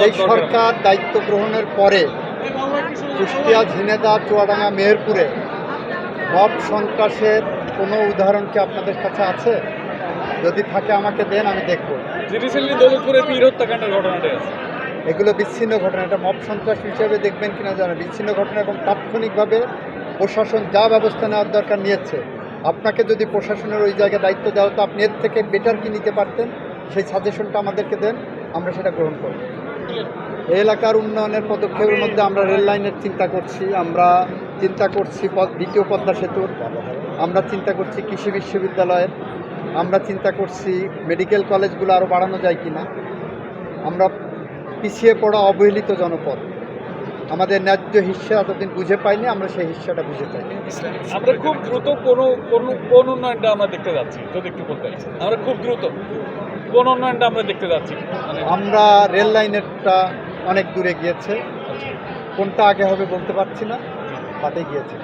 এই সরকার দায়িত্ব গ্রহণের পরে কুষ্টিয়া, ঝিনেদা, চুয়াডাঙ্গা, মেহেরপুরে মব সন্ত্রাসের কোনো উদাহরণ কি আপনাদের কাছে আছে? যদি থাকে আমাকে দেন, আমি দেখব। দৌলতপুরে পীর হত্যাকাণ্ডের ঘটনাটা আছে, এগুলো বিচ্ছিন্ন ঘটনা, এটা মব সন্ত্রাস হিসেবে দেখবেন কিনা জানেন, বিচ্ছিন্ন ঘটনা এবং তাৎক্ষণিকভাবে প্রশাসন যা ব্যবস্থা নেওয়ার দরকার নিয়েছে। আপনাকে যদি প্রশাসনের ওই জায়গায় দায়িত্ব দেওয়া হতো, আপনি এর থেকে বেটার কি নিতে পারতেন, সেই সাজেশনটা আমাদেরকে দেন, আমরা সেটা গ্রহণ করব। এই এলাকার উন্নয়নের পদক্ষেপের মধ্যে আমরা রেল লাইনের চিন্তা করছি, আমরা চিন্তা করছি দ্বিতীয় পদ্মা সেতুর, আমরা চিন্তা করছি কৃষি বিশ্ববিদ্যালয়ের, আমরা চিন্তা করছি মেডিকেল কলেজগুলো আরও বাড়ানো যায় কি না। আমরা পিছিয়ে পড়া অবহেলিত জনপদ, আমাদের ন্যায্য হিস্সা এতদিন বুঝে পাইনি, আমরা সেই হিস্সাটা বুঝে চাই। আমরা খুব দ্রুত কোন উন্নয়নটা আমরা দেখতে যাচ্ছি, যদি একটু বলতে চাই, আমরা খুব দ্রুত কোন উন্নয়নটা আমরা দেখতে যাচ্ছি? আমরা রেল লাইনেরটা অনেক দূরে গিয়েছে, কোনটা আগে হবে বলতে পারছি না, হাতে গিয়েছে।